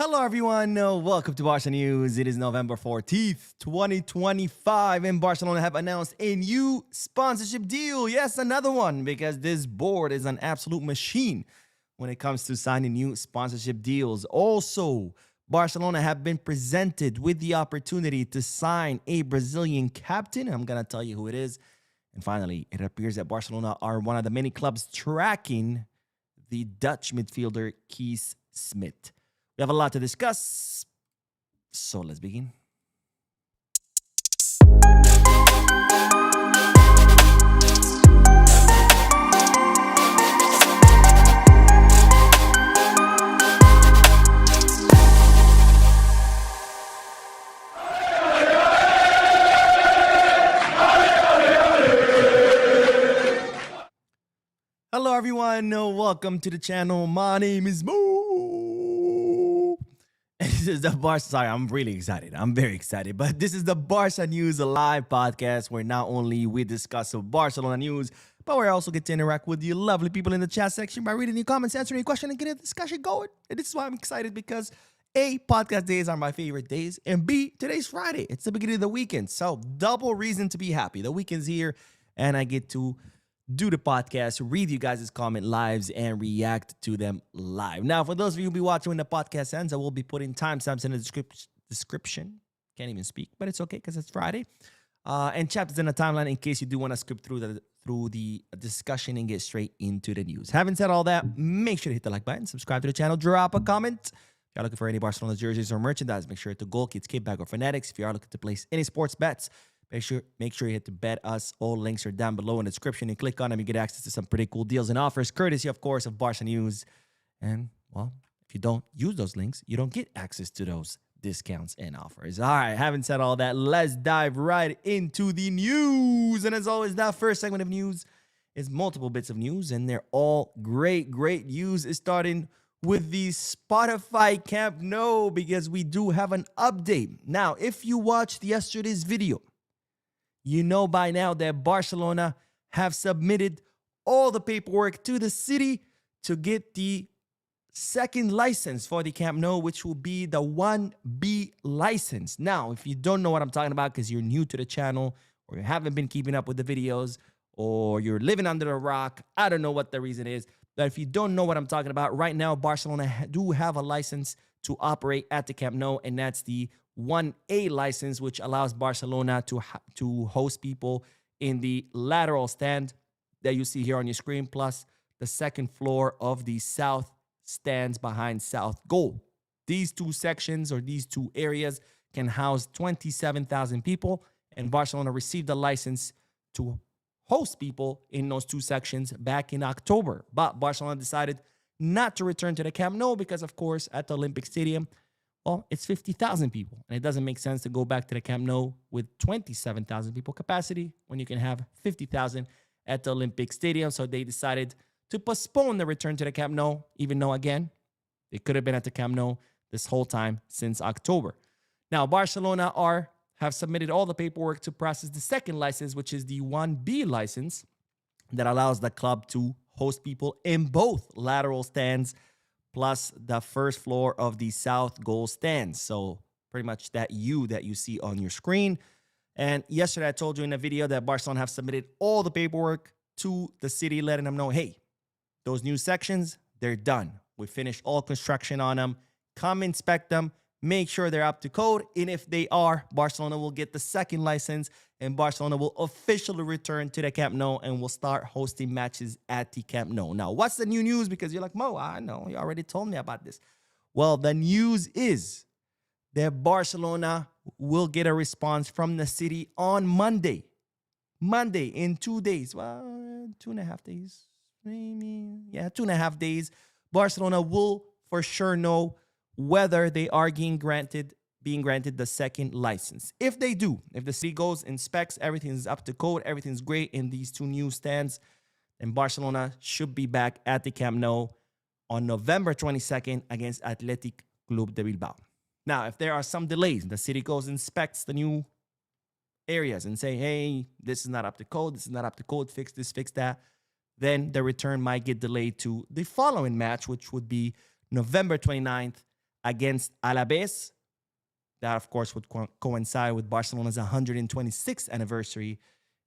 Hello, everyone. Welcome to Barca News. It is November 14th, 2025, and Barcelona have announced a new sponsorship deal. Yes, another one, because this board is an absolute machine when it comes to signing new sponsorship deals. Also, Barcelona have been presented with the opportunity to sign a Brazilian captain. I'm going to tell you who it is. And finally, it appears that Barcelona are one of the many clubs tracking the Dutch midfielder Kees Smit. We have a lot to discuss, so let's begin. Hello, everyone. Welcome to the channel. My name is Mo. This is the Barca. Sorry, I'm really excited. I'm very excited. But this is the Barca News Live podcast where not only we discuss Barcelona news, but we also get to interact with you lovely people in the chat section by reading your comments, answering your question, and getting a discussion going. And this is why I'm excited because A, podcast days are my favorite days, and B, today's Friday. It's the beginning of the weekend. So double reason to be happy. The weekend's here, and I get to do the podcast, read you guys' comment lives, and react to them live. Now, for those of you who be watching when the podcast ends, I will be putting timestamps in the description. Can't even speak, but it's okay because it's Friday. And chapters in the timeline in case you do want to skip through the discussion and get straight into the news. Having said all that, make sure to hit the like button, subscribe to the channel, drop a comment. If you're looking for any Barcelona jerseys or merchandise, make sure to hit the Goal Kids, Kid Bag, or Fanatics. If you are looking to place any sports bets, Make sure you hit to Bet Us. All links are down below in the description. You click on them, you get access to some pretty cool deals and offers, courtesy, of course, of Barca News. And, well, if you don't use those links, you don't get access to those discounts and offers. All right, having said all that, let's dive right into the news. And as always, that first segment of news is multiple bits of news, and they're all great news. Is starting with the Spotify Camp Nou, because we do have an update. Now, if you watched yesterday's video, you know by now that Barcelona have submitted all the paperwork to the city to get the second license for the Camp Nou, which will be the 1B license. Now, if you don't know what I'm talking about because you're new to the channel or you haven't been keeping up with the videos or you're living under a rock, I don't know what the reason is. But if you don't know what I'm talking about, right now, Barcelona do have a license to operate at the Camp Nou, and that's the 1A license, which allows Barcelona to host people in the lateral stand that you see here on your screen, plus the second floor of the south stands behind south goal. These two sections or these two areas can house 27,000 people, and Barcelona received a license to host people in those two sections back in October. But Barcelona decided not to return to the Camp Nou because, of course, at the Olympic Stadium, well, it's 50,000 people, and it doesn't make sense to go back to the Camp Nou with 27,000 people capacity when you can have 50,000 at the Olympic Stadium. So they decided to postpone the return to the Camp Nou, even though, again, they could have been at the Camp Nou this whole time since October. Now, Barcelona have submitted all the paperwork to process the second license, which is the 1B license that allows the club to host people in both lateral stands plus the first floor of the south goal stands. So pretty much that you see on your screen. And yesterday I told you in a video that Barcelona have submitted all the paperwork to the city, letting them know, hey, those new sections, they're done. We finished all construction on them. Come inspect them. Make sure they're up to code. And if they are, Barcelona will get the second license, and Barcelona will officially return to the Camp Nou and will start hosting matches at the Camp Nou. Now, what's the new news? Because you're like, Mo, I know, you already told me about this. Well, the news is that Barcelona will get a response from the city on Monday. Monday, in 2 days. Well, 2.5 days. Maybe. Yeah, 2.5 days. Barcelona will for sure know whether they are being granted the second license. If they do, if the city goes, inspects, everything's up to code, everything's great in these two new stands, then Barcelona should be back at the Camp Nou on November 22nd against Athletic Club de Bilbao. Now, if there are some delays, the city goes, inspects the new areas and say, hey, this is not up to code, this is not up to code, fix this, fix that, then the return might get delayed to the following match, which would be November 29th against Alaves. That, of course, would coincide with Barcelona's 126th anniversary.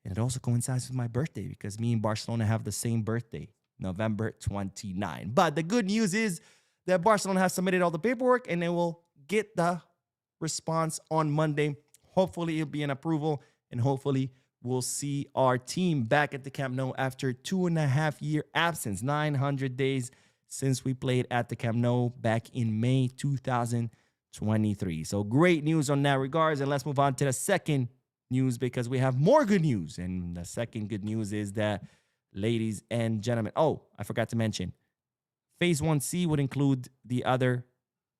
And it also coincides with my birthday because me and Barcelona have the same birthday, November 29. But the good news is that Barcelona has submitted all the paperwork and they will get the response on Monday. Hopefully, it'll be an approval, and hopefully, we'll see our team back at the Camp Nou after 2.5-year absence, 900 days since we played at the Camp Nou back in May 2023. So great news on that regards. And let's move on to the second news because we have more good news. And the second good news is that, ladies and gentlemen, I forgot to mention, Phase 1C would include the other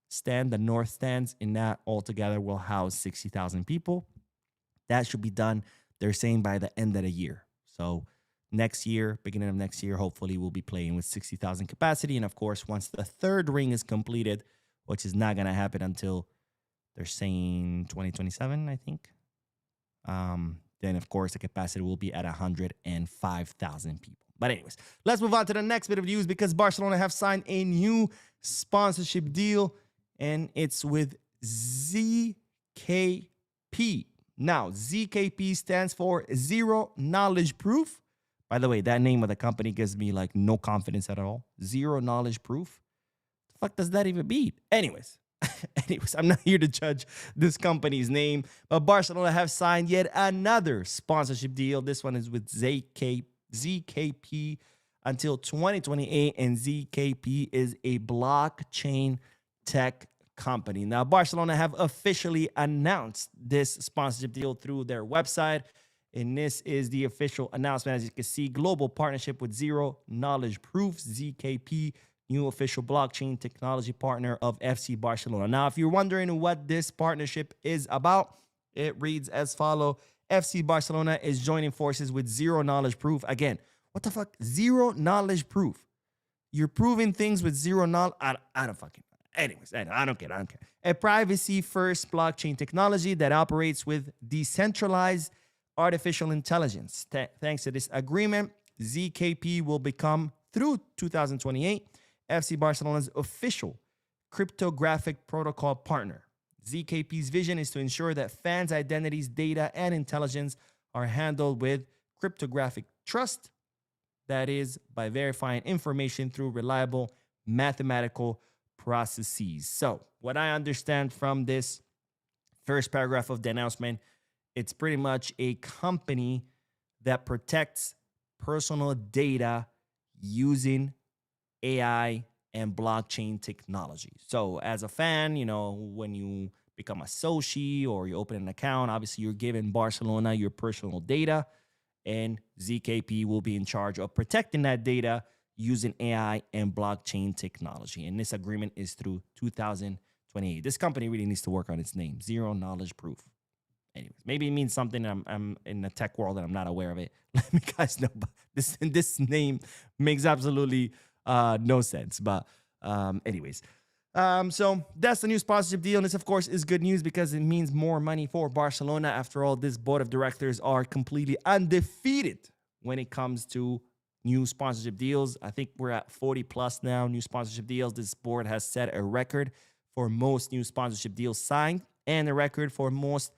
stand, the north stands, and that altogether will house 60,000 people. That should be done, they're saying, by the end of the year. So next year, beginning of next year, hopefully we'll be playing with 60,000 capacity. And of course, once the third ring is completed, which is not going to happen until they're saying 2027, I think, then of course the capacity will be at 105,000 people. But anyways, let's move on to the next bit of news because Barcelona have signed a new sponsorship deal, and it's with ZKP. Now, ZKP stands for Zero Knowledge Proof. By the way, that name of the company gives me like no confidence at all. Zero Knowledge Proof. The fuck does that even mean? Anyways, I'm not here to judge this company's name, but Barcelona have signed yet another sponsorship deal. This one is with ZKP until 2028, and ZKP is a blockchain tech company. Now, Barcelona have officially announced this sponsorship deal through their website, and this is the official announcement. As you can see, global partnership with Zero Knowledge Proof, ZKP, new official blockchain technology partner of FC Barcelona. Now, if you're wondering what this partnership is about, it reads as follows. FC Barcelona is joining forces with Zero Knowledge Proof. Again, what the fuck? Zero Knowledge Proof. You're proving things with zero knowledge? I don't fucking know. Anyways, I don't care. A privacy-first blockchain technology that operates with decentralized artificial intelligence. Thanks to this agreement, ZKP will become, through 2028, FC Barcelona's official cryptographic protocol partner. ZKP's vision is to ensure that fans' identities, data, and intelligence are handled with cryptographic trust. That is, by verifying information through reliable mathematical processes. So, what I understand from this first paragraph of the announcement, it's pretty much a company that protects personal data using AI and blockchain technology. So as a fan, when you become a soci or you open an account, obviously you're giving Barcelona your personal data, and ZKP will be in charge of protecting that data using AI and blockchain technology. And this agreement is through 2028. This company really needs to work on its name, Zero Knowledge Proof. Anyways, maybe it means something. I'm in the tech world and I'm not aware of it. Let me guys know. But this name makes absolutely no sense. But anyways, so that's the new sponsorship deal. And this, of course, is good news because it means more money for Barcelona. After all, this board of directors are completely undefeated when it comes to new sponsorship deals. I think we're at 40 plus now new sponsorship deals. This board has set a record for most new sponsorship deals signed and a record for most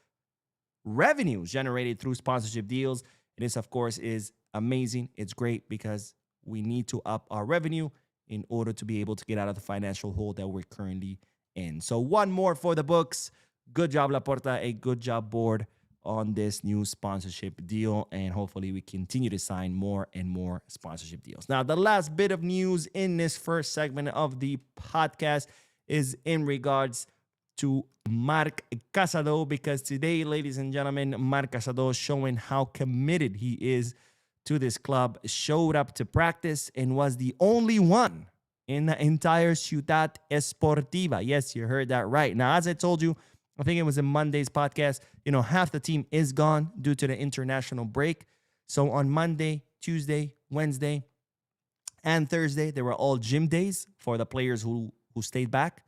revenue generated through sponsorship deals. And this, of course, is amazing. It's great because we need to up our revenue in order to be able to get out of the financial hole that we're currently in. So one more for the books. Good job, Laporta. A good job, board, on this new sponsorship deal. And hopefully we continue to sign more and more sponsorship deals. Now, the last bit of news in this first segment of the podcast is in regards to Marc Casado, because today, ladies and gentlemen, Marc Casado, showing how committed he is to this club, showed up to practice and was the only one in the entire Ciutat Esportiva. Yes, you heard that right. Now, as I told you, I think it was in Monday's podcast, half the team is gone due to the international break. So on Monday, Tuesday, Wednesday, and Thursday, they were all gym days for the players who stayed back.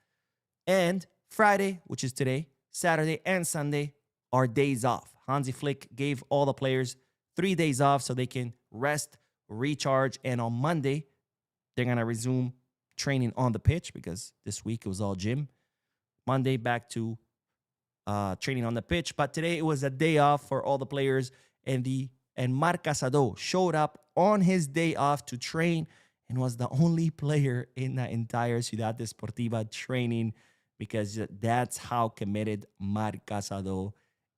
And Friday, which is today, Saturday, and Sunday are days off. Hansi Flick gave all the players 3 days off so they can rest, recharge, and on Monday, they're going to resume training on the pitch because this week it was all gym. Monday back to training on the pitch. But today it was a day off for all the players, and Marc Casado showed up on his day off to train and was the only player in the entire Ciudad Deportiva training because that's how committed Marc Casado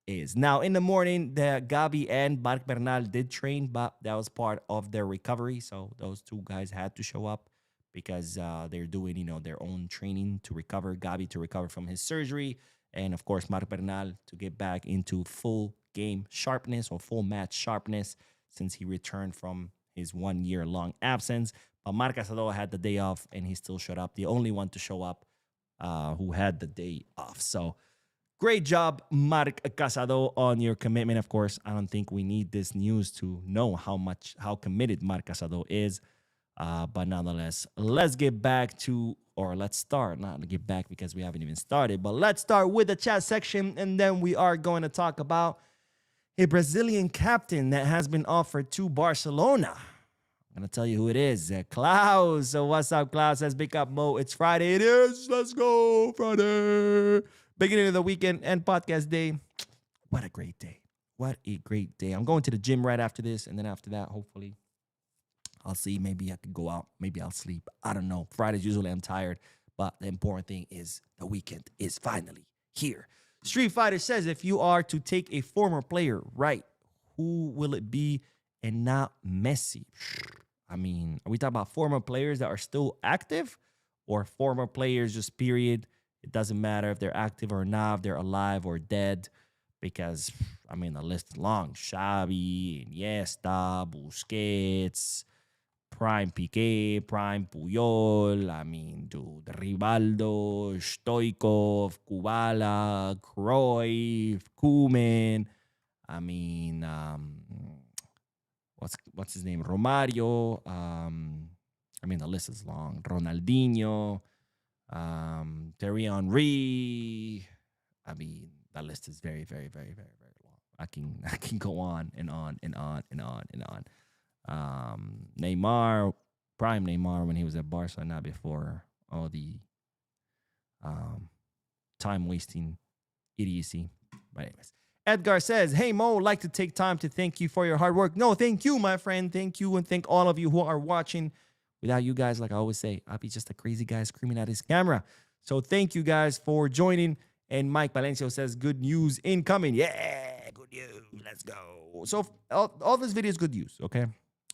is. Now, in the morning, the Gabi and Marc Bernal did train, but that was part of their recovery. So those two guys had to show up because they're doing, their own training to recover. Gabi to recover from his surgery, and of course, Marc Bernal to get back into full game sharpness or full match sharpness since he returned from his 1 year long absence. But Marc Casado had the day off, and he still showed up. The only one to show up who had the day off. So great job, Marc Casado, on your commitment. Of course, I don't think we need this news to know how committed Marc Casado is. But nonetheless, let's start, not to get back because we haven't even started, but let's start with the chat section, and then we are going to talk about a Brazilian captain that has been offered to Barcelona. I'm going to tell you who it is. Klaus. So what's up, Klaus? Says, Big Up Mo. It's Friday. It is. Let's go, Friday. Beginning of the weekend and podcast day. What a great day. What a great day. I'm going to the gym right after this, and then after that, hopefully, I'll see. Maybe I could go out. Maybe I'll sleep. I don't know. Fridays, usually I'm tired. But the important thing is the weekend is finally here. Street Fighter says, if you are to take a former player, right, who will it be and not Messi? I mean, are we talking about former players that are still active or former players just period? It doesn't matter if they're active or not, if they're alive or dead, because, I mean, the list is long. Xavi, Iniesta, Busquets, Prime Piqué, Prime Puyol, I mean, dude, Rivaldo, Stoikov, Kubala, Cruyff, Koeman, I mean, what's his name? Romario, I mean, the list is long. Ronaldinho, Thierry Henry, I mean, that list is very, very, very, very, very long. I can go on and on and on and on and on. Neymar, prime Neymar when he was at Barca, not before all the time wasting idiocy. But anyways, Edgar says, hey Mo, like to take time to thank you for your hard work. No, thank you, my friend. Thank you, and thank all of you who are watching. Without you guys, like I always say, I'll be just a crazy guy screaming at his camera. So thank you guys for joining. And Mike Valencio says, good news incoming. Yeah, good news. Let's go. So all this video is good news, okay?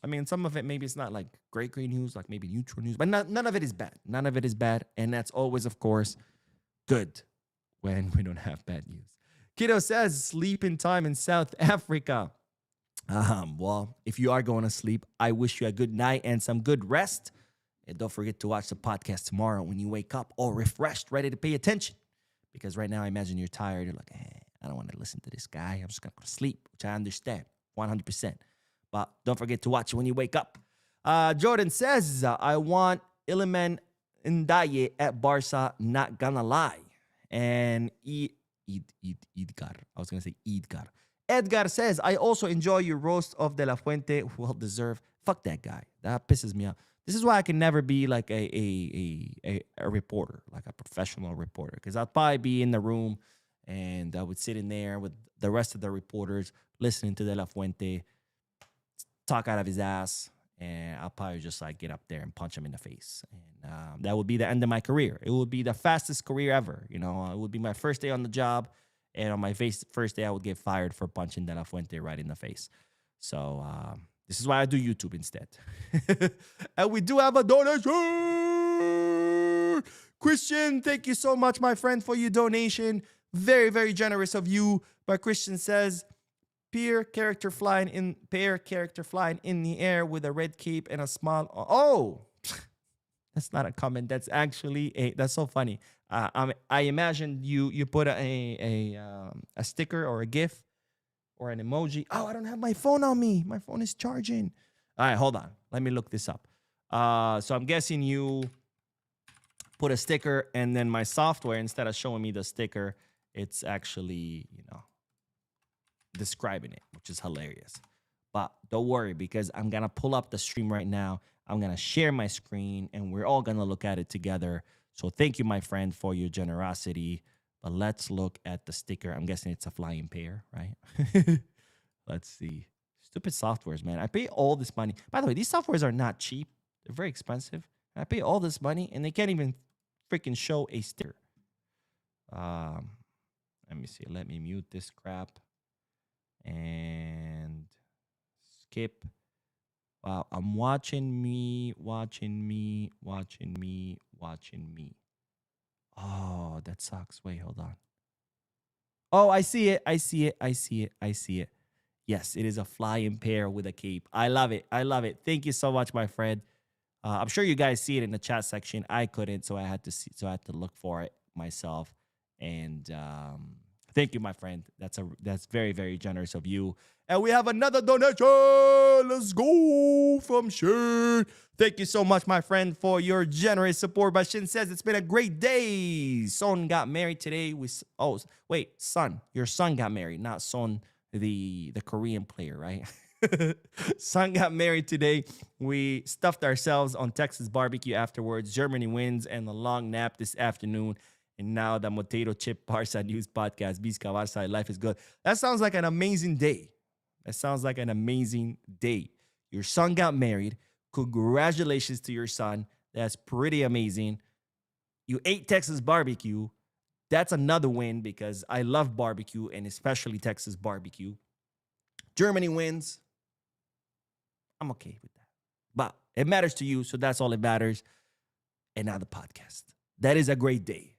I mean, some of it, maybe it's not like great news, like maybe neutral news, but none of it is bad. None of it is bad. And that's always, of course, good when we don't have bad news. Kiddo says, sleeping time in South Africa. Well, if you are going to sleep, I wish you a good night and some good rest. And don't forget to watch the podcast tomorrow when you wake up all refreshed, ready to pay attention. Because right now, I imagine you're tired. You're like, hey, I don't want to listen to this guy. I'm just going to go to sleep, which I understand 100%. But don't forget to watch it when you wake up. Jordan says, I want Iliman Ndaye at Barca, not gonna lie. And Edgar. I was going to say Edgar. Edgar says, I also enjoy your roast of De La Fuente. Well deserved. Fuck that guy. That pisses me off. This is why I can never be like a reporter, like a professional reporter. Because I'd probably be in the room and I would sit in there with the rest of the reporters listening to De La Fuente talk out of his ass, and I'll probably just like get up there and punch him in the face. And that would be the end of my career. It would be the fastest career ever. You know, it would be my first day on the job, and on my first day, I would get fired for punching De La Fuente right in the face. So this is why I do YouTube instead. And we do have a donation. Christian, thank you so much, my friend, for your donation. Very, very generous of you. But Christian says, Pear character flying in the air with a red cape and a smile. Oh, that's not a comment. That's actually that's so funny. I imagine you put a sticker or a GIF or an emoji. Oh, I don't have my phone on me. My phone is charging. All right, hold on. Let me look this up. So I'm guessing you put a sticker, and then my software, instead of showing me the sticker, it's actually, describing it, which is hilarious. But don't worry, because I'm going to pull up the stream right now. I'm going to share my screen, and we're all going to look at it together So thank you, my friend, for your generosity. But let's look at the sticker. I'm guessing it's a flying pair, right? Let's see. Stupid softwares, man. I pay all this money. By the way, these softwares are not cheap. They're very expensive. I pay all this money and they can't even freaking show a sticker. Um, Let me see. Let me mute this crap and skip. Wow, I'm watching me. Oh, that sucks. Wait, hold on. Oh, I see it. Yes, it is a flying pair with a cape. I love it. Thank you so much, my friend. I'm sure you guys see it in the chat section. I couldn't, so I had to see. So I had to look for it myself. And thank you, my friend. That's very, very generous of you. And we have another donation. Let's go from Shin. Thank you so much, my friend, for your generous support. But Shin says it's been a great day. Son got married today. Son. Your son got married, not Son, the Korean player, right? Son got married today. We stuffed ourselves on Texas barbecue afterwards. Germany wins and the long nap this afternoon. And now the Potato Chip Barça News Podcast, Bizka Barça, life is good. That sounds like an amazing day. Your son got married. Congratulations to your son. That's pretty amazing. You ate Texas barbecue. That's another win because I love barbecue and especially Texas barbecue. Germany wins. I'm okay with that. But it matters to you, so that's all that matters. And now the podcast. That is a great day.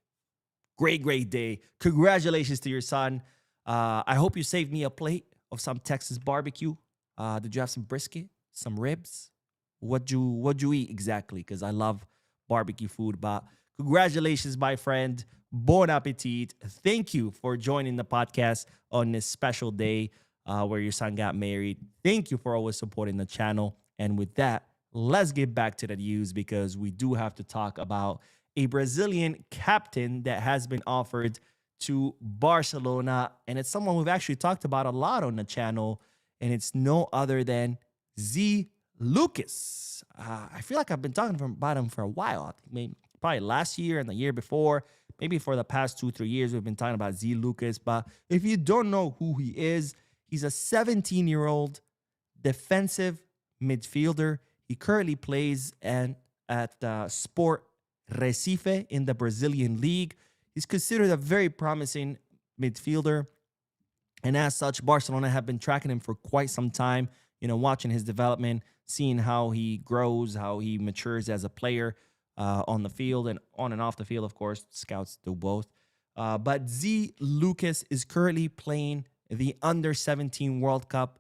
Great day. Congratulations to your son. I hope you saved me a plate of some Texas barbecue. Did you have some brisket, some ribs? What'd you eat exactly? Because I love barbecue food. But congratulations, my friend. Bon appetit. Thank you for joining the podcast on this special day where your son got married. Thank you for always supporting the channel. And with that, let's get back to the news because we do have to talk about a Brazilian captain that has been offered to Barcelona. And it's someone we've actually talked about a lot on the channel. And it's no other than Z Lucas. I feel like I've been talking about him for a while. I think maybe probably last year and the year before. Maybe for the past 2-3 years, we've been talking about Z Lucas. But if you don't know who he is, he's a 17-year-old defensive midfielder. He currently plays at Sport Recife in the Brazilian league. He's considered a very promising midfielder. And as such, Barcelona have been tracking him for quite some time, watching his development, seeing how he grows, how he matures as a player on the field and on and off the field, of course. Scouts do both. But Z Lucas is currently playing the Under-17 World Cup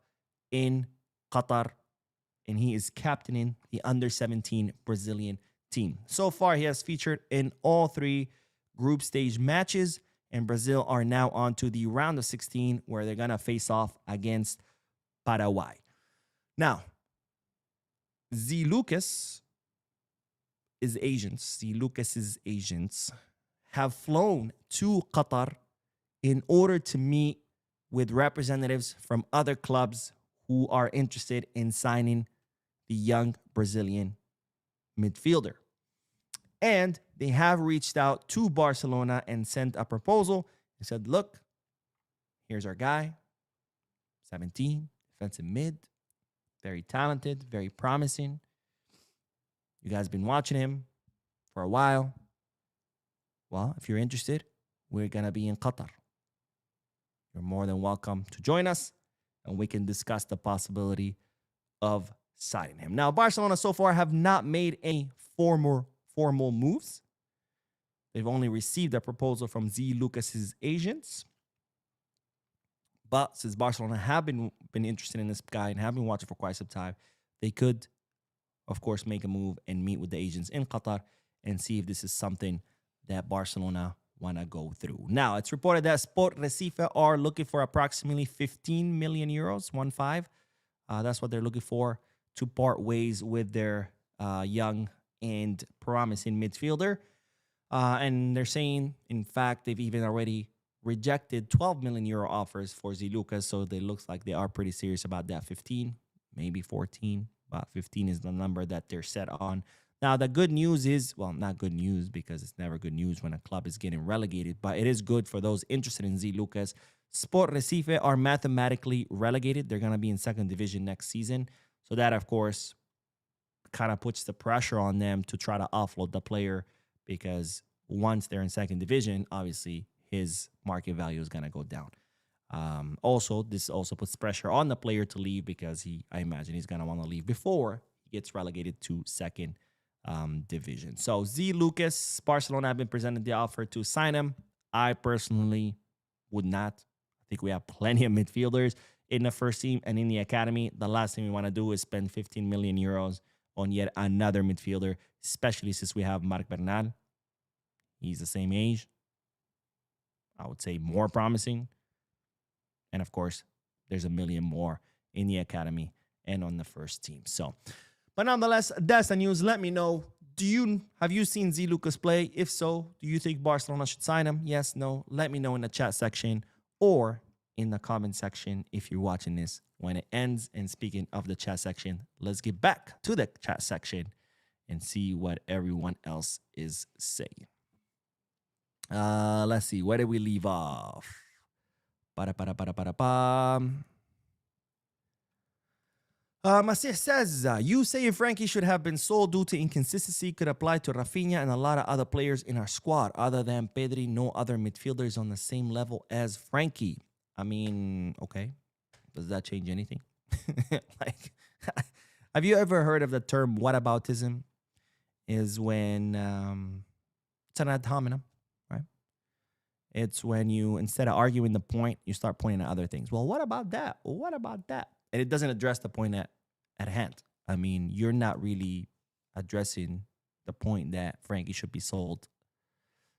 in Qatar, and he is captaining the Under-17 Brazilian team. So far, he has featured in all 3 group stage matches, and Brazil are now on to the round of 16 where they're going to face off against Paraguay. Now, Z Lucas's agents have flown to Qatar in order to meet with representatives from other clubs who are interested in signing the young Brazilian midfielder. And they have reached out to Barcelona and sent a proposal and said, look, here's our guy, 17, defensive mid, very talented, very promising. You guys been watching him for a while. Well, if you're interested, we're going to be in Qatar. You're more than welcome to join us, and we can discuss the possibility of signing him. Now, Barcelona so far have not made any formal moves. They've only received a proposal from Z Lucas's agents. But since Barcelona have been interested in this guy and have been watching for quite some time, they could, of course, make a move and meet with the agents in Qatar and see if this is something that Barcelona want to go through. Now, it's reported that Sport Recife are looking for approximately 15 million euros, 15. That's what they're looking for to part ways with their young and promising midfielder. And they're saying, in fact, they've even already rejected 12 million euro offers for Z Lucas. So it looks like they are pretty serious about that. 15, maybe 14, but 15 is the number that they're set on. Now, the good news is, well, not good news because it's never good news when a club is getting relegated, but it is good for those interested in Z Lucas. Sport Recife are mathematically relegated. They're going to be in second division next season. So that, of course, kind of puts the pressure on them to try to offload the player because once they're in second division, obviously his market value is going to go down. Also, this also puts pressure on the player to leave because I imagine he's going to want to leave before he gets relegated to second division. So Z Lucas, Barcelona have been presented the offer to sign him. I personally would not. I think we have plenty of midfielders in the first team and in the academy. The last thing we want to do is spend 15 million euros on yet another midfielder, especially since we have Marc Bernal. He's the same age. I would say more promising. And of course, there's a million more in the academy and on the first team. So, but nonetheless, that's the news. Let me know. Have you seen Z Lucas play? If so, do you think Barcelona should sign him? Yes, no. Let me know in the chat section or in the comment section if you're watching this when it ends. And speaking of the chat section, let's get back to the chat section and see what everyone else is saying. Let's see. Where did we leave off? Masih says, you saying Frankie should have been sold due to inconsistency could apply to Rafinha and a lot of other players in our squad. Other than Pedri, no other midfielders on the same level as Frankie. I mean, okay. Does that change anything? Like, have you ever heard of the term whataboutism? Is when it's an ad hominem, right? It's when you, instead of arguing the point, you start pointing at other things. Well, what about that? Well, what about that? And it doesn't address the point at hand. I mean, you're not really addressing the point that Frankie should be sold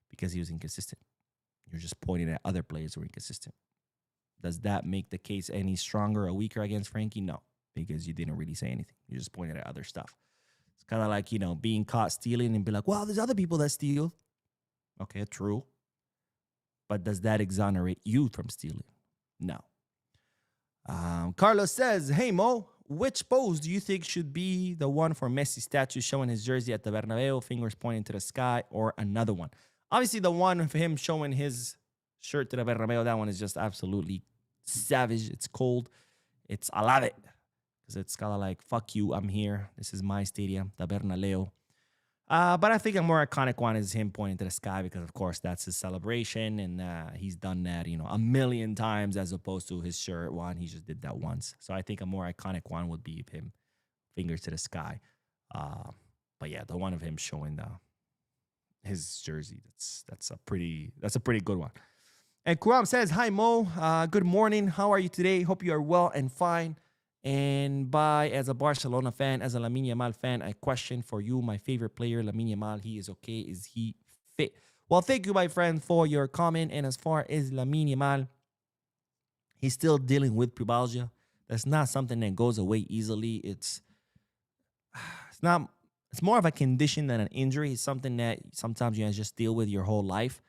because he was inconsistent. You're just pointing at other players who are inconsistent. Does that make the case any stronger or weaker against Frankie? No, because you didn't really say anything. You just pointed at other stuff. It's kind of like, being caught stealing and be like, well, there's other people that steal. Okay, true. But does that exonerate you from stealing? No. Carlos says, hey, Mo, which pose do you think should be the one for Messi statue showing his jersey at the Bernabeu, fingers pointing to the sky, or another one? Obviously, the one of him showing his shirt to the Bernabeu, that one is just absolutely savage. It's cold. I love it. Because it's kind of like, fuck you, I'm here. This is my stadium, the Bernabeu. But I think a more iconic one is him pointing to the sky because, of course, that's his celebration. And he's done that, a million times as opposed to his shirt one. He just did that once. So I think a more iconic one would be him fingers to the sky. But yeah, the one of him showing his jersey, that's a pretty good one. And Kuram says, hi, Mo. Good morning. How are you today? Hope you are well and fine. And as a Barcelona fan, as a Lamine Yamal fan, I question for you, my favorite player, Lamine Yamal. He is okay. Is he fit? Well, thank you, my friend, for your comment. And as far as Lamine Yamal, he's still dealing with pubalgia. That's not something that goes away easily. It's more of a condition than an injury. It's something that sometimes you just deal with your whole life.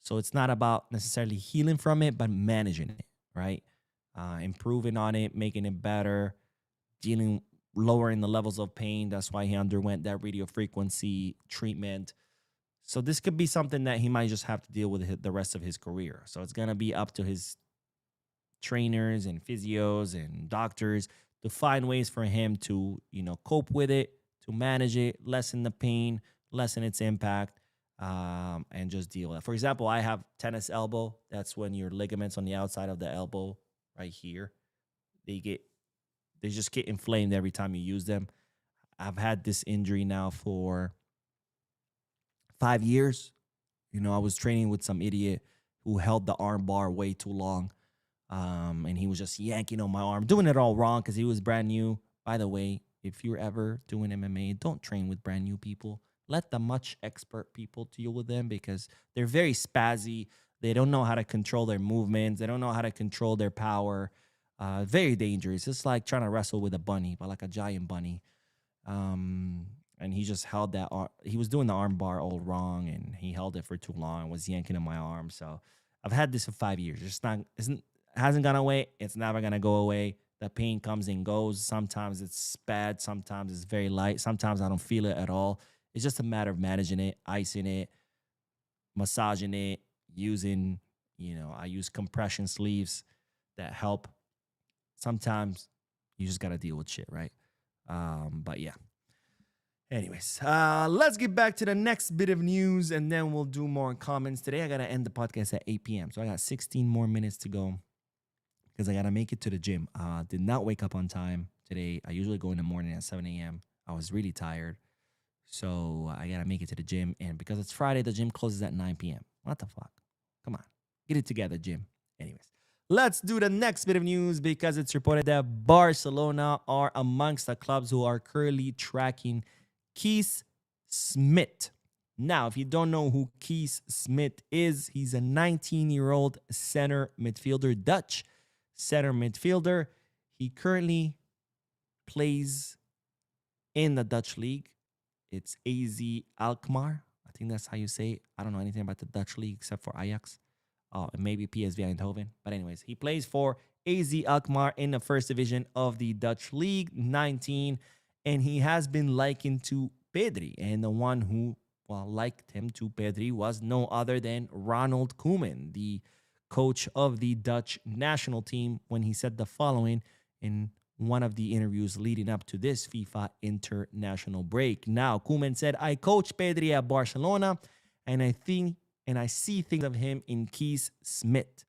So it's not about necessarily healing from it, but managing it, right? Improving on it, making it better, lowering the levels of pain. That's why he underwent that radio frequency treatment. So this could be something that he might just have to deal with the rest of his career. So it's going to be up to his trainers and physios and doctors to find ways for him to, cope with it, to manage it, lessen the pain, lessen its impact, and just deal with it. For example, I have tennis elbow. That's when your ligaments on the outside of the elbow right here, they just get inflamed every time you use them. I've had this injury now for 5 years. I was training with some idiot who held the arm bar way too long. And he was just yanking on my arm, doing it all wrong because he was brand new. By the way, if you're ever doing MMA, don't train with brand new people. Let the much expert people deal with them because they're very spazzy. They don't know how to control their movements. They don't know how to control their power. Very dangerous. It's like trying to wrestle with a bunny, but like a giant bunny. And he just held that. He was doing the arm bar all wrong, and he held it for too long. Was yanking on my arm. So I've had this for 5 years. Hasn't gone away. It's never gonna go away. The pain comes and goes. Sometimes it's bad. Sometimes it's very light. Sometimes I don't feel it at all. It's just a matter of managing it, icing it, massaging it, using, I use compression sleeves that help. Sometimes you just got to deal with shit, right? But yeah. Anyways, let's get back to the next bit of news and then we'll do more comments. Today, I got to end the podcast at 8 p.m. So I got 16 more minutes to go because I got to make it to the gym. Did not wake up on time today. I usually go in the morning at 7 a.m. I was really tired. So I got to make it to the gym. And because it's Friday, the gym closes at 9 p.m. What the fuck? Come on. Get it together, gym. Anyways, let's do the next bit of news because it's reported that Barcelona are amongst the clubs who are currently tracking Kees Smit. Now, if you don't know who Kees Smit is, he's a 19-year-old center midfielder, Dutch center midfielder. He currently plays in the Dutch league. It's AZ Alkmaar. I think that's how you say it. I don't know anything about the Dutch league except for Ajax. Oh, and maybe PSV Eindhoven. But anyways, he plays for AZ Alkmaar in the first division of the Dutch League, 19. And he has been likened to Pedri. And the one who, liked him to Pedri was no other than Ronald Koeman, the coach of the Dutch national team, when he said the following in one of the interviews leading up to this FIFA international break. Now, Koeman said, I coach Pedri at Barcelona, and I see things of him in Kees Smit.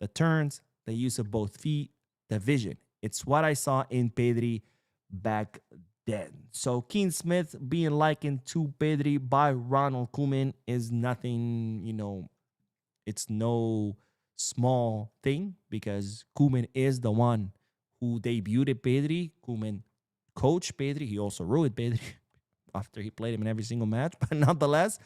The turns, the use of both feet, the vision. It's what I saw in Pedri back then. So Kees Smit being likened to Pedri by Ronald Koeman is nothing, it's no small thing because Koeman is the one who debuted Pedri. Koeman coached Pedri. He also ruined Pedri after he played him in every single match. But nonetheless,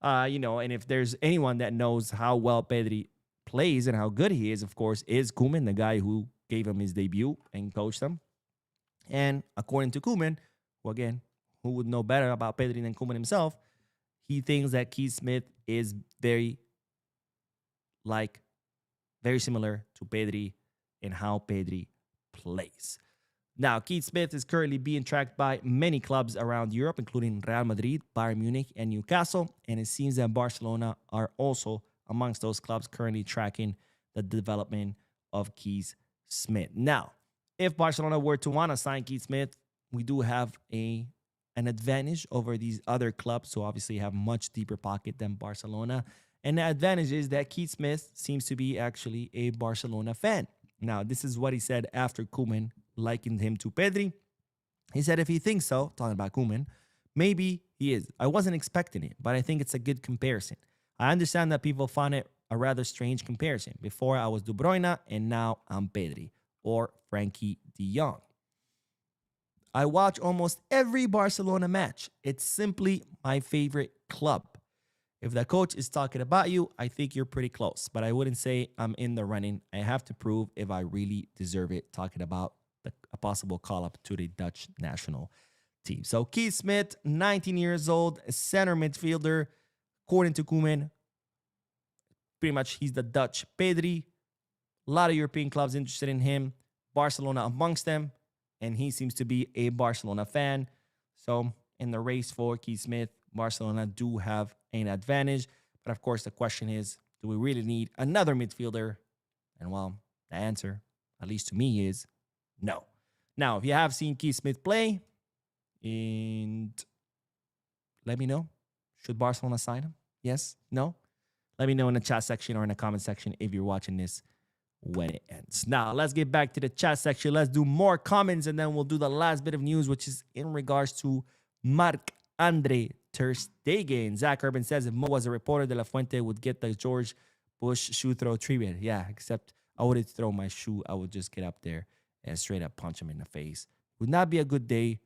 and if there's anyone that knows how well Pedri plays and how good he is, of course, is Koeman, the guy who gave him his debut and coached him. And according to Koeman, who would know better about Pedri than Koeman himself, he thinks that Kees Smit is very similar to Pedri in how Pedri plays. Now, Kees Smit is currently being tracked by many clubs around Europe, including Real Madrid, Bayern Munich, and Newcastle. And it seems that Barcelona are also amongst those clubs currently tracking the development of Kees Smit. Now, if Barcelona were to want to sign Kees Smit, we do have an advantage over these other clubs who obviously have much deeper pocket than Barcelona. And the advantage is that Kees Smit seems to be actually a Barcelona fan. Now, this is what he said after Koeman likened him to Pedri. He said if he thinks so, talking about Koeman, maybe he is. I wasn't expecting it, but I think it's a good comparison. I understand that people find it a rather strange comparison. Before I was De Bruyne, and now I'm Pedri or Frankie de Jong. I watch almost every Barcelona match. It's simply my favorite club. If the coach is talking about you, I think you're pretty close. But I wouldn't say I'm in the running. I have to prove if I really deserve it, talking about a possible call-up to the Dutch national team. So Kees Smit, 19 years old, a center midfielder. According to Koeman, pretty much he's the Dutch Pedri. A lot of European clubs interested in him. Barcelona amongst them. And he seems to be a Barcelona fan. So in the race for Kees Smit, Barcelona do have an advantage. But of course, the question is, do we really need another midfielder? And well, the answer, at least to me, is no. Now, if you have seen Kees Smit play, and let me know, should Barcelona sign him? Yes? No? Let me know in the chat section or in the comment section if you're watching this when it ends. Now, let's get back to the chat section. Let's do more comments, and then we'll do the last bit of news, which is in regards to Marc-Andre Ter Stegen. Zach Urban says if Mo was a reporter, De La Fuente would get the George Bush shoe throw treatment. Yeah, except I wouldn't throw my shoe. I would just get up there and straight up punch him in the face. Would not be a good day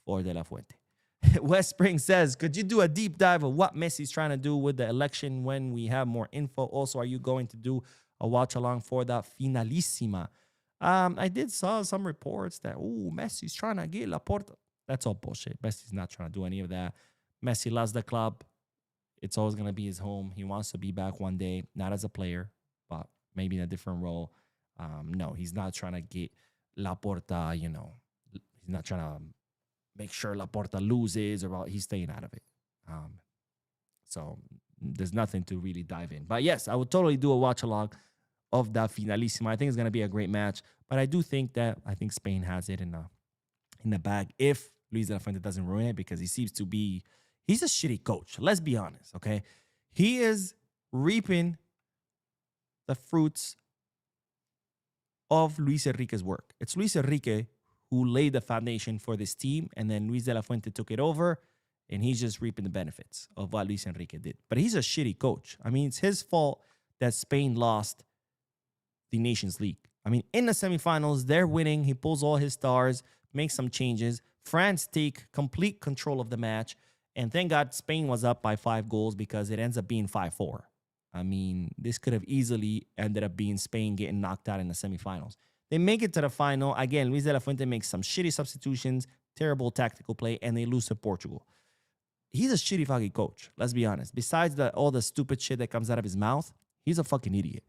for De La Fuente. West Spring says, could you do a deep dive of what Messi's trying to do with the election when we have more info? Also, are you going to do a watch along for the Finalissima? I did saw some reports that, Messi's trying to get Laporta. That's all bullshit. Messi's not trying to do any of that. Messi loves the club. It's always going to be his home. He wants to be back one day, not as a player, but maybe in a different role. No, he's not trying to get Laporta, He's not trying to make sure Laporta loses or he's staying out of it. So there's nothing to really dive in. But yes, I would totally do a watch along of that Finalissima. I think it's going to be a great match. But I do think that Spain has it in the bag if Luis de la Fuente doesn't ruin it, because he seems to be, he's a shitty coach. Let's be honest, okay? He is reaping the fruits of Luis Enrique's work. It's Luis Enrique who laid the foundation for this team, and then Luis de la Fuente took it over, and he's just reaping the benefits of what Luis Enrique did. But he's a shitty coach. I mean, it's his fault that Spain lost the Nations League. I mean, in the semifinals, they're winning. He pulls all his stars, makes some changes. France take complete control of the match, and thank God Spain was up by 5 goals because it ends up being 5-4. I mean, this could have easily ended up being Spain getting knocked out in the semifinals. They make it to the final. Again, Luis de la Fuente makes some shitty substitutions, terrible tactical play, and they lose to Portugal. He's a shitty fucking coach, let's be honest. Besides all the stupid shit that comes out of his mouth, he's a fucking idiot.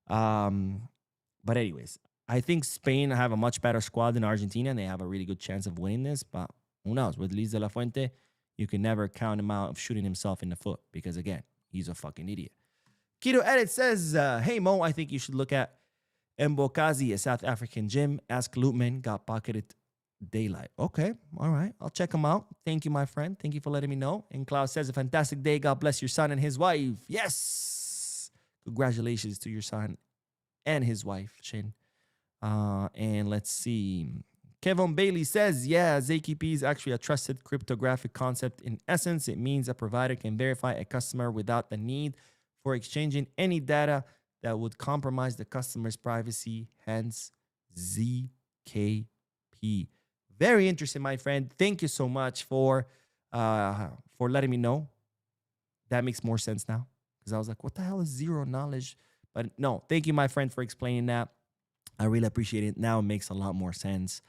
But anyways, I think Spain have a much better squad than Argentina, and they have a really good chance of winning this. But who knows? With Luis de la Fuente, you can never count him out of shooting himself in the foot because, again, he's a fucking idiot. Keto Edit says, hey, Mo, I think you should look at Mbokazi, a South African gym. Ask Lootman, got pocketed daylight. Okay, all right. I'll check him out. Thank you, my friend. Thank you for letting me know. And Klaus says, a fantastic day. God bless your son and his wife. Yes. Congratulations to your son and his wife, Chin. And let's see. Kevin Bailey says, yeah, ZKP is actually a trusted cryptographic concept. In essence, it means a provider can verify a customer without the need for exchanging any data that would compromise the customer's privacy, hence ZKP. Very interesting, my friend. Thank you so much for letting me know. That makes more sense now, because I was like, what the hell is zero knowledge? But no, thank you, my friend, for explaining that. I really appreciate it. Now it makes a lot more sense.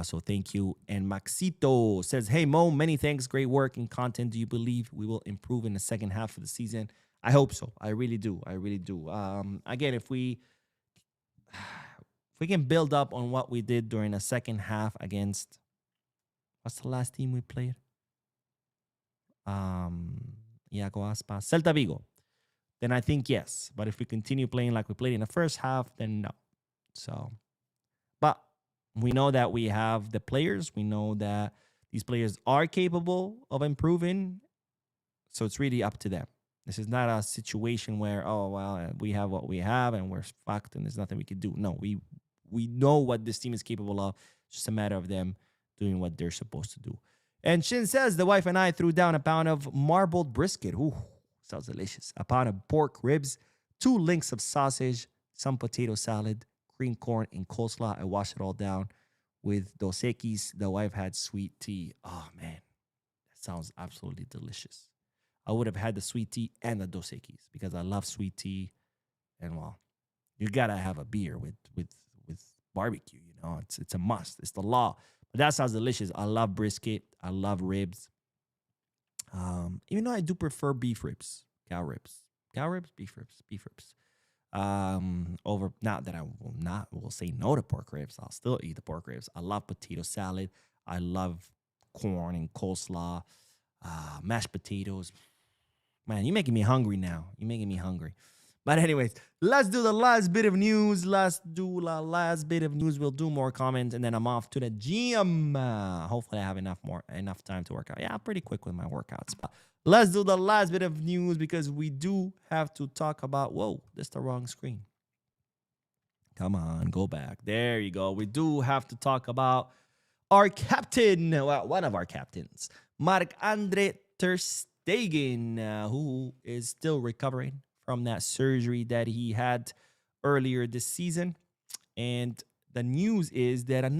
So thank you. And Maxito says, hey, Mo, many thanks. Great work and content. Do you believe we will improve in the second half of the season? I hope so. I really do. I really do. Again, if we can build up on what we did during the second half against, what's the last team we played? Iago Aspas, Celta Vigo. Then I think yes. But if we continue playing like we played in the first half, then no. So, but we know that we have the players. We know that these players are capable of improving. So it's really up to them. This is not a situation where, oh, well, we have what we have and we're fucked and there's nothing we can do. No, we know what this team is capable of. It's just a matter of them doing what they're supposed to do. And Shin says, the wife and I threw down a pound of marbled brisket. Ooh, sounds delicious. A pound of pork ribs, 2 links of sausage, some potato salad, green corn, and coleslaw. I washed it all down with Dos Equis. The wife had sweet tea. Oh, man. That sounds absolutely delicious. I would have had the sweet tea and the Dos Equis because I love sweet tea. And, well, you got to have a beer with barbecue, you know. It's a must. It's the law. But that sounds delicious. I love brisket. I love ribs. Even though I do prefer beef ribs, cow ribs, beef ribs. Over, not that I will say no to pork ribs. I'll still eat the pork ribs. I love potato salad. I love corn and coleslaw, mashed potatoes. Man, you're making me hungry now. You're making me hungry. But anyways, let's do the last bit of news. We'll do more comments, and then I'm off to the gym. Hopefully I have enough time to work out. Yeah, I'm pretty quick with my workouts. But let's do the last bit of news because we do have to talk about, whoa, that's the wrong screen. Come on, go back. There you go. We do have to talk about our captain, well, one of our captains, Marc-Andre Ter Stegen, who is still recovering from that surgery that he had earlier this season. And the news is that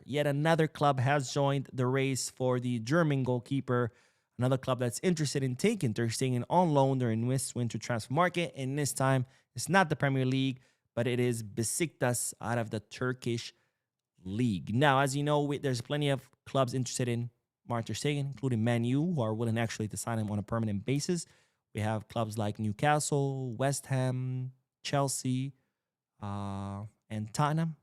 yet another club has joined the race for the German goalkeeper. Another club that's interested in taking Ter Stegen on loan during this winter transfer market. And this time, it's not the Premier League, but it is Besiktas out of the Turkish league. Now, as you know, there's plenty of clubs interested in Marc Ter Stegen, including Man U, who are willing actually to sign him on a permanent basis. We have clubs like Newcastle, West Ham, Chelsea, and Tottenham.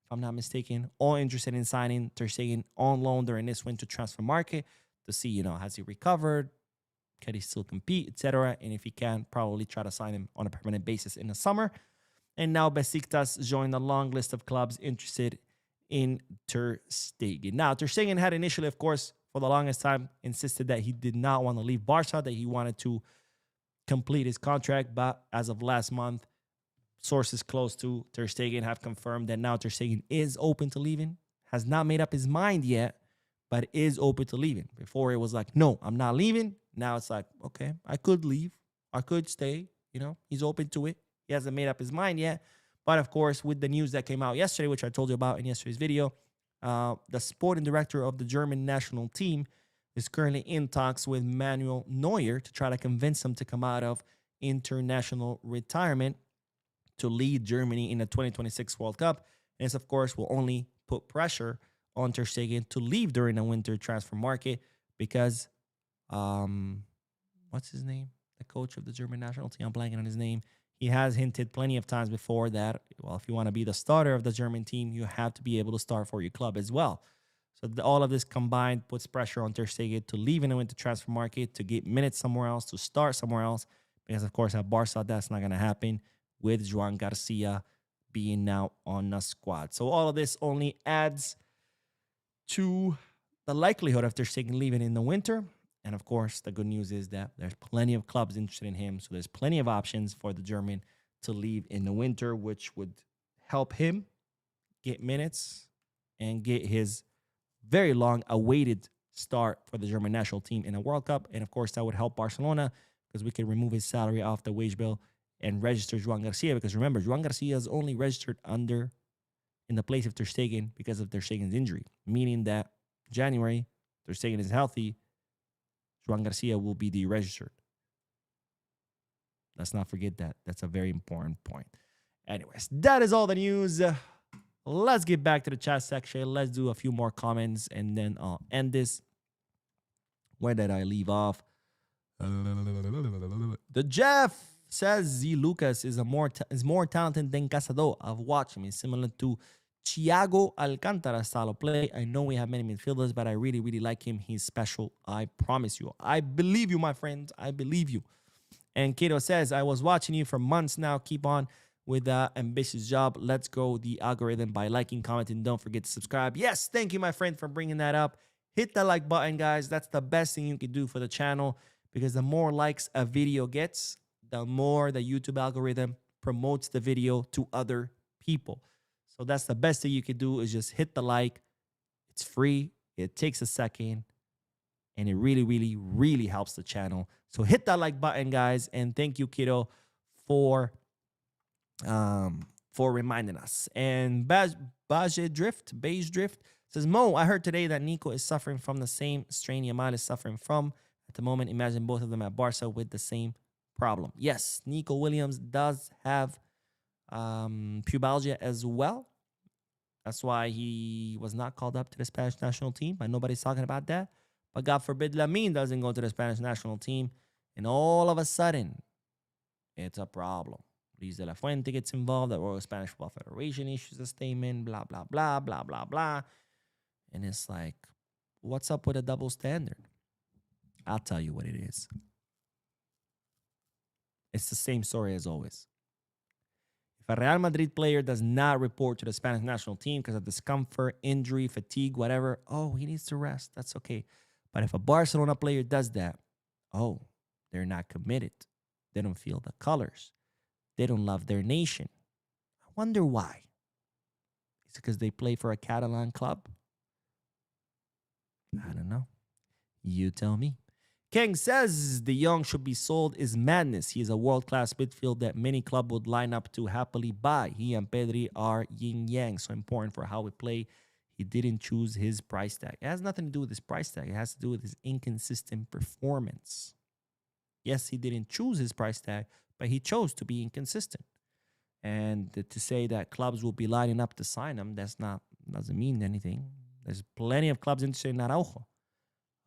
if I'm not mistaken, all interested in signing Ter Stegen on loan during this winter transfer market to see, has he recovered? Can he still compete, etc.? And if he can, probably try to sign him on a permanent basis in the summer. And now Besiktas joined the long list of clubs interested in Ter Stegen. Now, Ter Stegen had initially, of course, for the longest time, insisted that he did not want to leave Barca, that he wanted to complete his contract. But as of last month, sources close to Ter Stegen have confirmed that now Ter Stegen is open to leaving, has not made up his mind yet, but is open to leaving. Before it was like, no, I'm not leaving. Now it's like, okay, I could leave. I could stay. He's open to it. He hasn't made up his mind yet. But of course, with the news that came out yesterday, which I told you about in yesterday's video, the sporting director of the German national team is currently in talks with Manuel Neuer to try to convince him to come out of international retirement to lead Germany in the 2026 World Cup. And this, of course, will only put pressure on Ter Stegen to leave during the winter transfer market because, what's his name? The coach of the German national team. I'm blanking on his name. He has hinted plenty of times before that, well, if you want to be the starter of the German team, you have to be able to start for your club as well. So all of this combined puts pressure on Ter Stegen to leave in the winter transfer market, to get minutes somewhere else, to start somewhere else. Because, of course, at Barca, that's not going to happen with Joan Garcia being now on the squad. So all of this only adds to the likelihood of Ter Stegen leaving in the winter. And, of course, the good news is that there's plenty of clubs interested in him. So there's plenty of options for the German to leave in the winter, which would help him get minutes and get his very long-awaited start for the German national team in a World Cup. And, of course, that would help Barcelona because we could remove his salary off the wage bill and register Joan Garcia. Because, remember, Joan Garcia is only registered in the place of Ter Stegen because of Ter Stegen's injury, meaning that January, Ter Stegen is healthy, Joan Garcia will be deregistered. Let's not forget that. That's a very important point. Anyways, that is all the news. Let's get back to the chat section. Let's do a few more comments, and then I'll end this. Where did I leave off? The Jeff says Z Lucas is more talented than Casado. I've watched him. He's similar to Thiago Alcantara style of play. I know we have many midfielders, but I really, really like him. He's special. I promise you. I believe you, my friends. I believe you. And Kato says, I was watching you for months now. Keep on with that ambitious job. Let's grow the algorithm by liking, commenting. Don't forget to subscribe. Yes, thank you, my friend, for bringing that up. Hit the like button, guys. That's the best thing you can do for the channel because the more likes a video gets, the more the YouTube algorithm promotes the video to other people. So that's the best thing you can do is just hit the like. It's free. It takes a second. And it really, really, really helps the channel. So hit that like button, guys. And thank you, Kiddo, for reminding us. And Beige Drift says, Mo, I heard today that Nico is suffering from the same strain Yamal is suffering from at the moment. Imagine both of them at Barca with the same problem. Yes, Nico Williams does have pubalgia as well. That's why he was not called up to the Spanish national team, but nobody's talking about that. But God forbid Lamine doesn't go to the Spanish national team, and all of a sudden, it's a problem. Luis de la Fuente gets involved, the Royal Spanish Football Federation issues a statement, blah, blah, blah, blah, blah, blah. And it's like, what's up with a double standard? I'll tell you what it is. It's the same story as always. If a Real Madrid player does not report to the Spanish national team because of discomfort, injury, fatigue, whatever, oh, he needs to rest. That's okay. But if a Barcelona player does that, oh, they're not committed. They don't feel the colors. They don't love their nation. I wonder why. Is it because they play for a Catalan club? I don't know. You tell me. King says De Jong should be sold is madness. He is a world-class midfield that many clubs would line up to happily buy. He and Pedri are yin-yang, so important for how we play. He didn't choose his price tag. It has nothing to do with his price tag. It has to do with his inconsistent performance. Yes, he didn't choose his price tag, but he chose to be inconsistent. And to say that clubs will be lining up to sign him, doesn't mean anything. There's plenty of clubs interested in Araujo.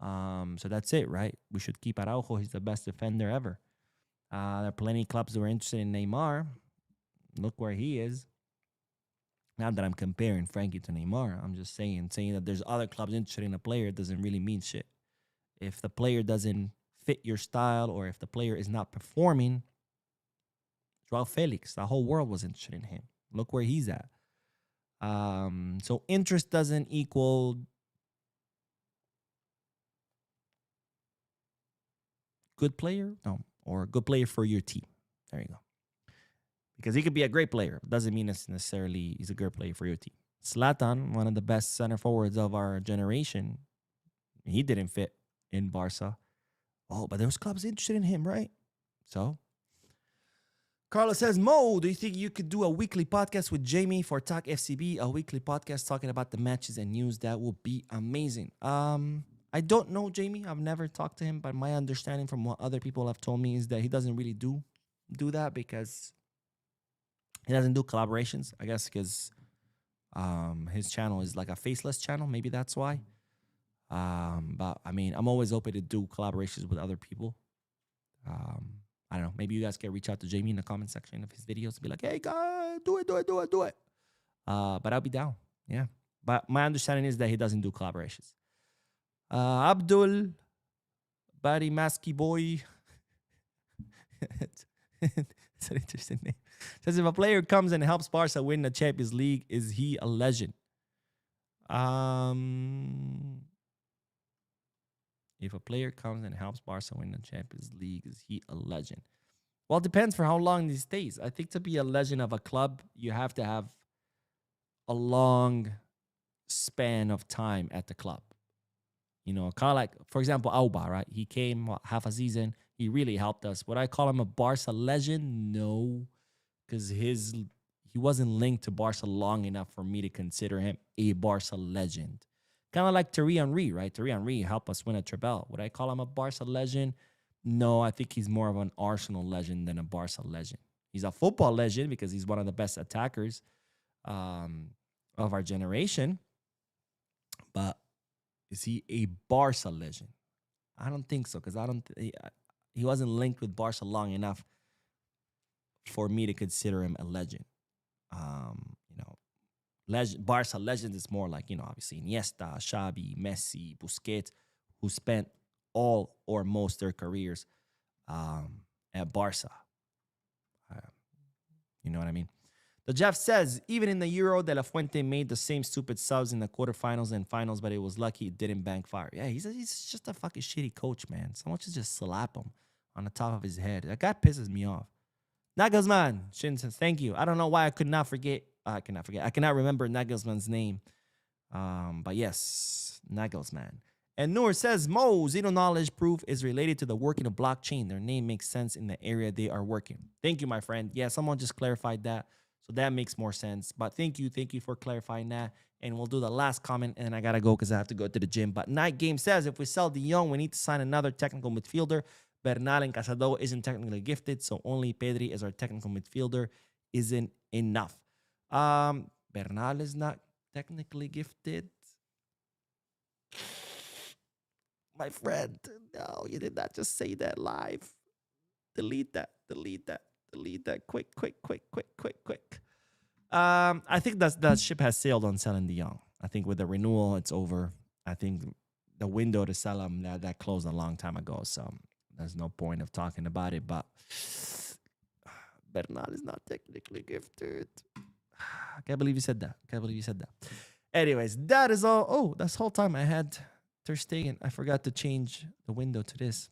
So that's it, right? We should keep Araujo. He's the best defender ever. There are plenty of clubs that were interested in Neymar. Look where he is. Not that I'm comparing Frankie to Neymar. I'm just saying that there's other clubs interested in a player doesn't really mean shit. If the player doesn't fit your style or if the player is not performing, Joao Felix, the whole world was interested in him. Look where he's at. So interest doesn't equal good player, no, or good player for your team. There you go. Because he could be a great player. Doesn't mean it's necessarily he's a great player for your team. Zlatan, one of the best center forwards of our generation, he didn't fit in Barca. Oh, but there was clubs interested in him, right? So, Carlos says, Mo, do you think you could do a weekly podcast with Jamie for Talk FCB? A weekly podcast talking about the matches and news? That will be amazing. I don't know Jamie. I've never talked to him, but my understanding from what other people have told me is that he doesn't really do that because he doesn't do collaborations. I guess because his channel is like a faceless channel. Maybe that's why. But I mean, I'm always open to do collaborations with other people. I don't know. Maybe you guys can reach out to Jamie in the comment section of his videos and be like, hey, guys, do it. But I'll be down. Yeah. But my understanding is that he doesn't do collaborations. Abdul, Bari Maski Boy. It's an interesting name. Says if a player comes and helps Barca win the Champions League, is he a legend? If a player comes and helps Barca win the Champions League, is he a legend? Well, it depends for how long he stays. I think to be a legend of a club, you have to have a long span of time at the club. You know, kind of like, for example, Auba, right? He came half a season. He really helped us. Would I call him a Barca legend? No, because he wasn't linked to Barca long enough for me to consider him a Barca legend. Kind of like Thierry Henry, right? Thierry Henry helped us win a treble. Would I call him a Barca legend? No, I think he's more of an Arsenal legend than a Barca legend. He's a football legend because he's one of the best attackers of our generation. But is he a Barca legend? I don't think so because he wasn't linked with Barca long enough for me to consider him a legend. Barca legend is more like, obviously Iniesta, Xavi, Messi, Busquets, who spent all or most their careers at Barca. You know what I mean? The Jeff says, even in the Euro, De La Fuente made the same stupid subs in the quarterfinals and finals, but it was lucky it didn't backfire. Yeah, he's just a fucking shitty coach, man. Someone should just slap him on the top of his head. That guy pisses me off. Nagelsmann, Shin says, thank you. I don't know why I cannot remember Nagelsmann's name. But yes, Nagelsmann. And Noor says, Mo, zero knowledge proof is related to the working of blockchain. Their name makes sense in the area they are working. Thank you, my friend. Yeah, someone just clarified that. So that makes more sense. But thank you for clarifying that. And we'll do the last comment, and then I got to go because I have to go to the gym. But Night Game says, if we sell De Jong, we need to sign another technical midfielder. Bernal and Casado isn't technically gifted, so only Pedri as our technical midfielder isn't enough. Bernal is not technically gifted. My friend, no, you did not just say that live. Delete that. Quick. I think that ship has sailed on selling De Jong. I think with the renewal, it's over. I think the window to sell him, that closed a long time ago, so there's no point of talking about it, but Bernal is not technically gifted. I can't believe you said that. Anyways, that is all. Oh, that's the whole time I had Ter Stegen. I forgot to change the window to this.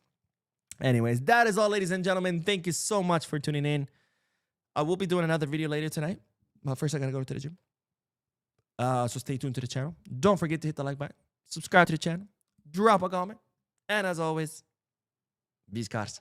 Anyways, that is all, ladies and gentlemen. Thank you so much for tuning in. I will be doing another video later tonight. But first, I got to go to the gym. So stay tuned to the channel. Don't forget to hit the like button. Subscribe to the channel. Drop a comment. And as always, Viscarsa.